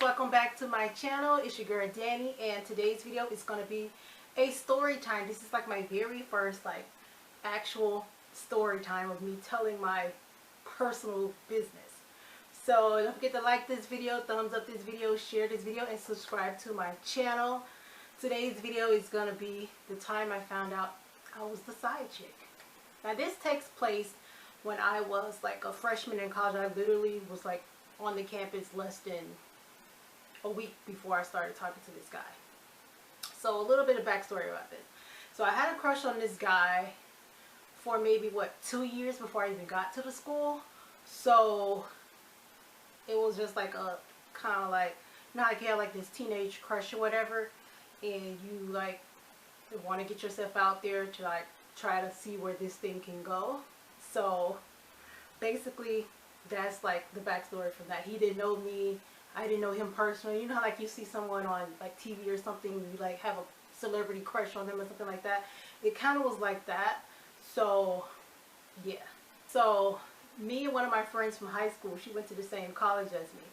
Welcome back to my channel. It's your girl Danny, and today's video is going to be a story time. This is like my very first actual story time of me telling my personal business. So don't forget to like this video, thumbs up this video, share this video, and subscribe to my channel. Today's video is going to be the time I found out I was the side chick. Now this takes place when I was like a freshman in college. I literally was like on the campus less than a week before I started talking to this guy. So a little bit of backstory about this. So I had a crush on this guy for maybe 2 years before I even got to the school. So it was just like a kind of like, you know how you have like this teenage crush or whatever, and you like want to get yourself out there to like try to see where this thing can go. So basically that's like the backstory from that. He didn't know me, I didn't know him personally. You know how like you see someone on like TV or something, you like have a celebrity crush on them or something like that. It kind of was like that. So yeah. So me and one of my friends from high school, she went to the same college as me.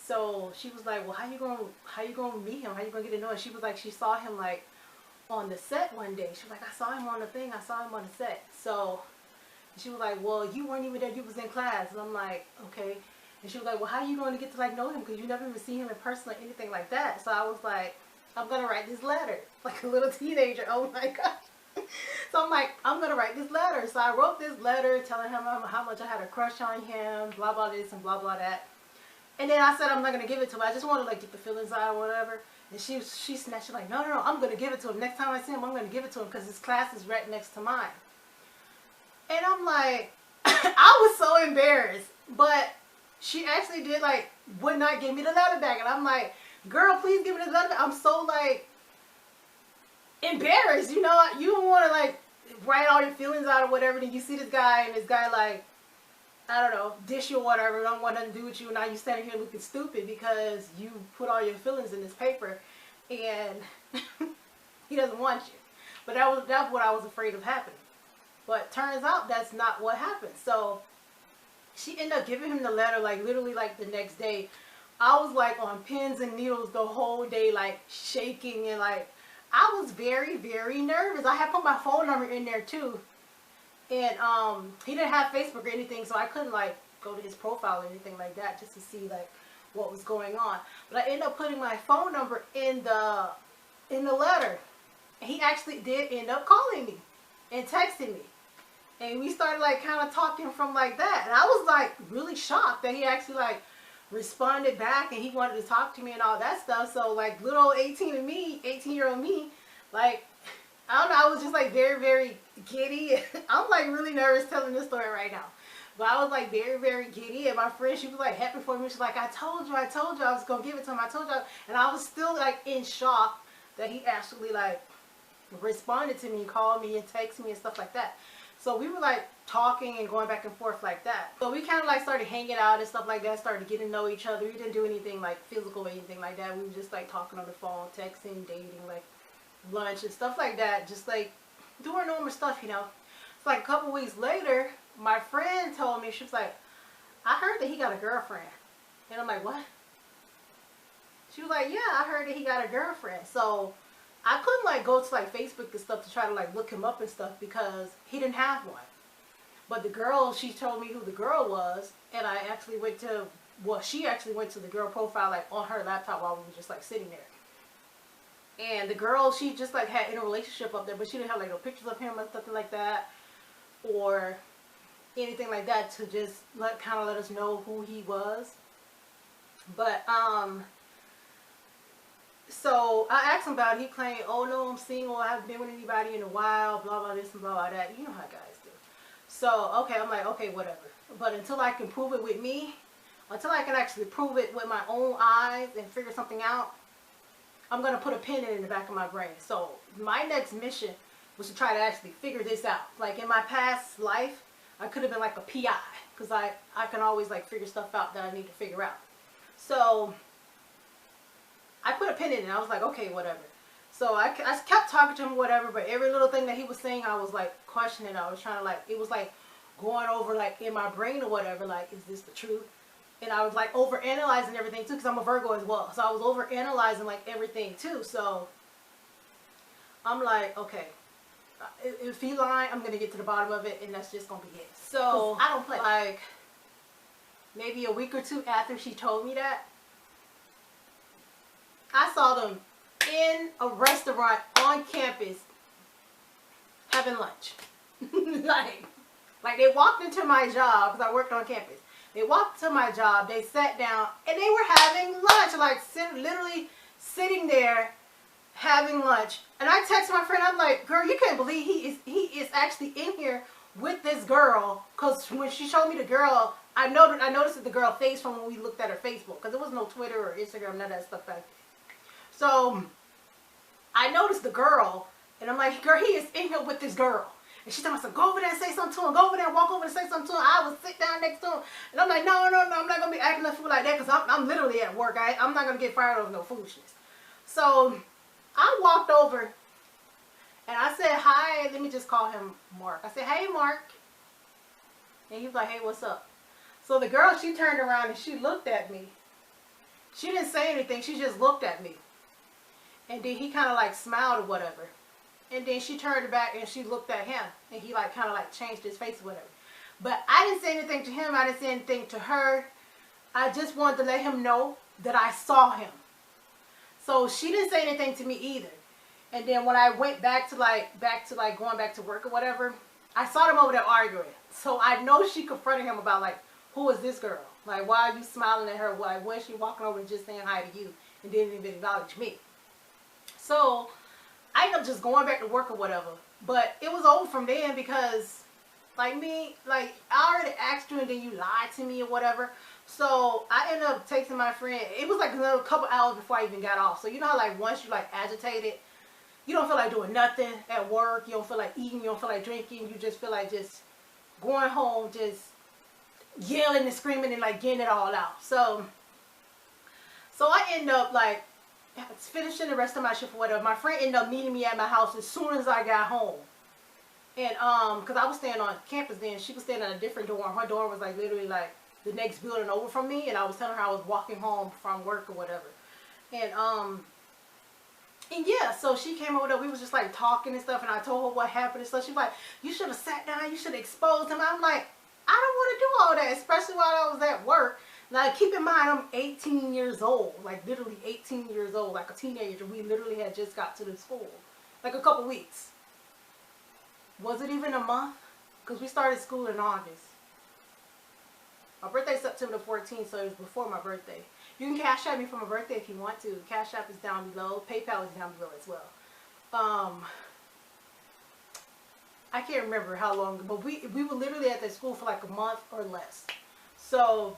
So she was like, well, how you gonna meet him? How you gonna get to know him? She was like, she saw him like on the set one day. She was like, I saw him on the thing. I saw him on the set. So she was like, well, you weren't even there. You was in class. And I'm like, okay. And she was like, well, how are you going to get to like know him? Because you never even seen him in person or anything like that. So I was like, I'm going to write this letter. Like a little teenager. Oh my gosh. So I'm like, I'm going to write this letter. So I wrote this letter telling him how much I had a crush on him, blah, blah, this and blah, blah, that. And then I said, I'm not going to give it to him. I just want to like get the feelings out or whatever. And she snatched it like, no, I'm going to give it to him. Next time I see him, I'm going to give it to him because his class is right next to mine. And I'm like, I was so embarrassed. But she actually did like, would not give me the letter back. And I'm like, girl, please give me the letter back. I'm so like embarrassed, you know. You don't want to like write all your feelings out or whatever. Then you see this guy and this guy like, I don't know, dish you or whatever, don't want nothing to do with you. Now you standing here looking stupid because you put all your feelings in this paper and he doesn't want you. But that's what I was afraid of happening. But turns out that's not what happened. So she ended up giving him the letter like literally like the next day. I was like on pins and needles the whole day, like shaking, and like I was very, very nervous. I had put my phone number in there too. And he didn't have Facebook or anything, so I couldn't like go to his profile or anything like that just to see like what was going on. But I ended up putting my phone number in the letter. And he actually did end up calling me and texting me. And we started like kind of talking from like that. And I was like really shocked that he actually like responded back and he wanted to talk to me and all that stuff. So like little 18-year-old me, like, I don't know, I was just like very, very giddy. I'm like really nervous telling this story right now. But I was like very, very giddy. And my friend, she was like happy for me. She's like, I told you I was going to give it to him. I told you. And I was still like in shock that he actually like responded to me, called me and texted me and stuff like that. So we were like talking and going back and forth like that. So we kind of like started hanging out and stuff like that, started getting to know each other. We didn't do anything like physical or anything like that. We were just like talking on the phone, texting, dating, like lunch and stuff like that. Just like doing normal stuff, you know. It's like a couple weeks later, my friend told me, she was like, I heard that he got a girlfriend. And I'm like, what? She was like, yeah, I heard that he got a girlfriend. So I couldn't like go to like Facebook and stuff to try to like look him up and stuff because he didn't have one. But the girl, she told me who the girl was, and I actually went to, well, she actually went to the girl profile like on her laptop while we were just like sitting there. And the girl, she just like had in a relationship up there, but she didn't have like no pictures of him or something like that or anything like that to just kind of let us know who he was. But so I asked him about it. He claimed, oh no, I'm single, I haven't been with anybody in a while, blah blah this and blah blah that. You know how guys do. So okay, I'm like, okay, whatever. But until I can prove it with me, until I can actually prove it with my own eyes and figure something out, I'm going to put a pin in the back of my brain. So my next mission was to try to actually figure this out. Like in my past life, I could have been like a PI because I can always like figure stuff out that I need to figure out. So I put a pin in it. I was like, okay, whatever. So I kept talking to him, whatever, but every little thing that he was saying, I was like questioning. I was trying to like, it was like going over like in my brain or whatever, like, is this the truth? And I was like over analyzing everything too, because I'm a Virgo as well. So I was over analyzing like everything too. So I'm like, okay, if he lying, I'm gonna get to the bottom of it, and that's just gonna be it. So I don't play. Like maybe a week or two after she told me that, I saw them in a restaurant on campus having lunch. like they walked into my job, because I worked on campus. They walked to my job, they sat down, and they were having lunch, like literally sitting there having lunch. And I texted my friend, I'm like, girl, you can't believe he is actually in here with this girl. Because when she showed me the girl, I noticed the girl face from when we looked at her Facebook, because there was no Twitter or Instagram, none of that stuff back then. So I noticed the girl, and I'm like, girl, he is in here with this girl. And she told me, go over there and say something to him. Go over there and walk over and say something to him. I would sit down next to him. And I'm like, no, I'm not going to be acting a fool like that, because I'm literally at work. I'm not going to get fired over no foolishness. So I walked over, and I said, hi. Let me just call him Mark. I said, hey, Mark. And he was like, hey, what's up? So the girl, she turned around and she looked at me. She didn't say anything. She just looked at me. And then he kind of like smiled or whatever. And then she turned back and she looked at him. And he like kind of like changed his face or whatever. But I didn't say anything to him. I didn't say anything to her. I just wanted to let him know that I saw him. So she didn't say anything to me either. And then when I went back to going back to work or whatever, I saw them over there arguing. So I know she confronted him about like, who is this girl? Like, why are you smiling at her? Why is she walking over and just saying hi to you and didn't even acknowledge me? So I ended up just going back to work or whatever. But it was over from then, because like me, like I already asked you and then you lied to me or whatever. So I ended up texting my friend. It was like another couple hours before I even got off. So you know how like once you like agitated, you don't feel like doing nothing at work. You don't feel like eating. You don't feel like drinking. You just feel like just going home, just yelling and screaming and like getting it all out. So I end up like finishing the rest of my shift or whatever. My friend ended up meeting me at my house as soon as I got home. And because I was staying on campus then, she was staying in a different dorm. Her dorm was like literally like the next building over from me, and I was telling her I was walking home from work or whatever. And yeah, so she came over there. We was just like talking and stuff, and I told her what happened and stuff. She was like, you should have sat down. You should have exposed him. I'm like, I don't want to do all that, especially while I was at work. Now, keep in mind, I'm 18 years old, like literally 18 years old, like a teenager. We literally had just got to the school, like a couple weeks. Was it even a month? Because we started school in August. My birthday's September 14th, so it was before my birthday. You can Cash App me for my birthday if you want to. Cash App is down below. PayPal is down below as well. I can't remember how long, but we were literally at that school for like a month or less. So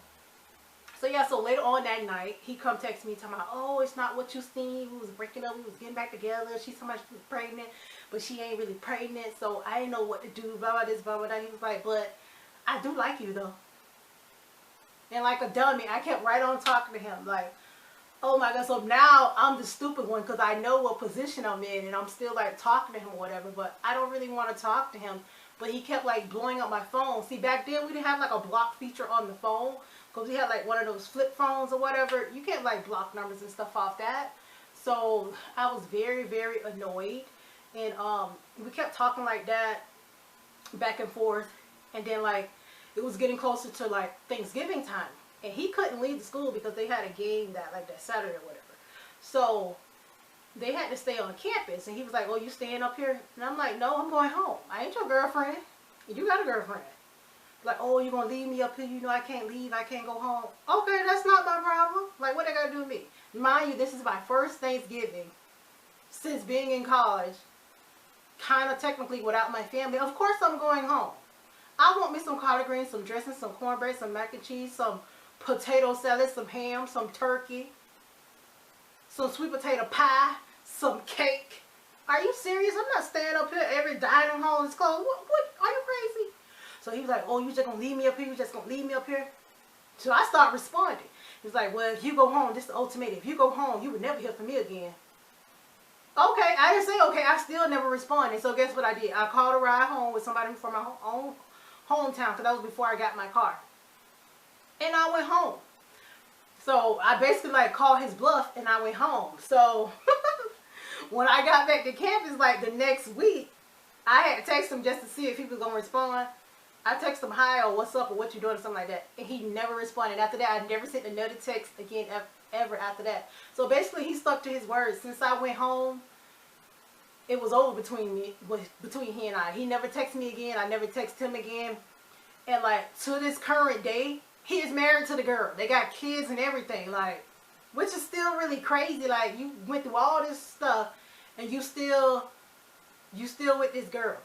yeah, so later on that night, he come text me talking about, oh, it's not what you seen. We was breaking up. We was getting back together. She's so much pregnant, but she ain't really pregnant. So I didn't know what to do. Blah, blah, this, blah, blah, that. He was like, but I do like you, though. And like a dummy, I kept right on talking to him. Like, oh, my God. So now I'm the stupid one because I know what position I'm in. And I'm still, like, talking to him or whatever. But I don't really want to talk to him. But he kept, like, blowing up my phone. See, back then, we didn't have, like, a block feature on the phone. Because we had like one of those flip phones or whatever. You can't like block numbers and stuff off that. So I was very, very annoyed. And we kept talking like that back and forth. And then like it was getting closer to like Thanksgiving time. And he couldn't leave the school because they had a game that Saturday or whatever. So they had to stay on campus. And he was like, oh, you staying up here? And I'm like, no, I'm going home. I ain't your girlfriend. You got a girlfriend. Like, oh, you're going to leave me up here? You know I can't leave. I can't go home. Okay, that's not my problem. Like, what they got to do with me? Mind you, this is my first Thanksgiving since being in college. Kind of technically without my family. Of course I'm going home. I want me some collard greens, some dressing, some cornbread, some mac and cheese, some potato salad, some ham, some turkey, some sweet potato pie, some cake. Are you serious? I'm not staying up here. Every dining hall is closed. What? Are you crazy? So he was like, oh, you just going to leave me up here? You just going to leave me up here? So I started responding. He was like, well, if you go home, this is the ultimatum. If you go home, you would never hear from me again. Okay, I didn't say okay. I still never responded. So guess what I did? I called a ride home with somebody from my own hometown, because that was before I got my car. And I went home. So I basically like called his bluff and I went home. So when I got back to campus like the next week, I had to text him just to see if he was going to respond. I texted him, hi, or what's up, or what you doing, or something like that. And he never responded. After that, I never sent another text again ever after that. So basically, he stuck to his word. Since I went home, it was over between he and I. He never texted me again. I never texted him again. And like to this current day, he is married to the girl. They got kids and everything. Like, which is still really crazy. Like, you went through all this stuff, and you still with this girl.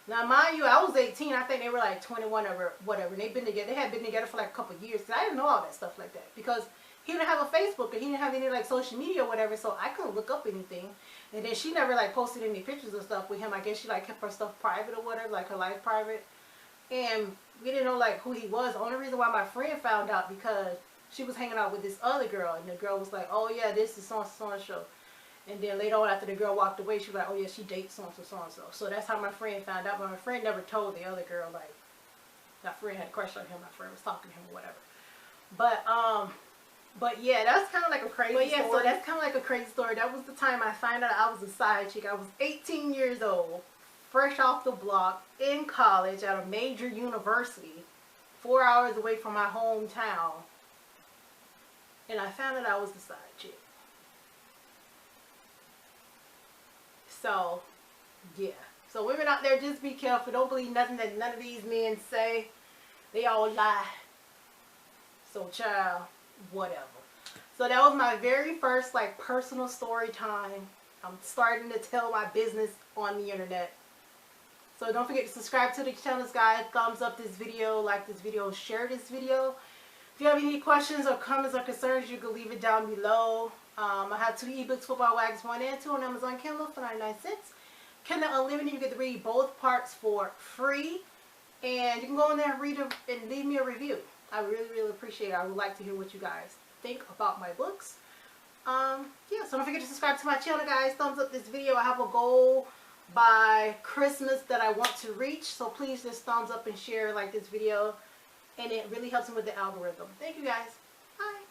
Now, mind you, I was 18. I think they were like 21 or whatever. And they had been together for like a couple of years. So I didn't know all that stuff like that, because he didn't have a Facebook, and he didn't have any like social media or whatever. So I couldn't look up anything. And then she never like posted any pictures of stuff with him. I guess she like kept her stuff private or whatever, like her life private. And we didn't know like who he was. The only reason why my friend found out, because she was hanging out with this other girl, and the girl was like, oh yeah, this is so-and-so. And then later on, after the girl walked away, she was like, oh yeah, she dates so-and-so. So that's how my friend found out. But my friend never told the other girl, like, that friend had a crush on him. My friend was talking to him or whatever. But yeah, that's kind of like a crazy story. So that's kind of like a crazy story. That was the time I found out I was a side chick. I was 18 years old, fresh off the block, in college at a major university, 4 hours away from my hometown. And I found out I was the side chick. So, yeah. So women out there, just be careful. Don't believe nothing that none of these men say. They all lie. So, child, whatever. So that was my very first like personal story time. I'm starting to tell my business on the internet. So don't forget to subscribe to the channel, guys. Thumbs up this video, like this video, share this video. If you have any questions or comments or concerns, you can leave it down below. I have 2 ebooks, Football Wags 1 and 2, on Amazon Kindle for 99 cents. Kindle Unlimited, you get to read both parts for free. And you can go in there and read them and leave me a review. I really, really appreciate it. I would like to hear what you guys think about my books. Yeah, so don't forget to subscribe to my channel, guys. Thumbs up this video. I have a goal by Christmas that I want to reach. So please just thumbs up and share like this video. And it really helps me with the algorithm. Thank you, guys. Bye.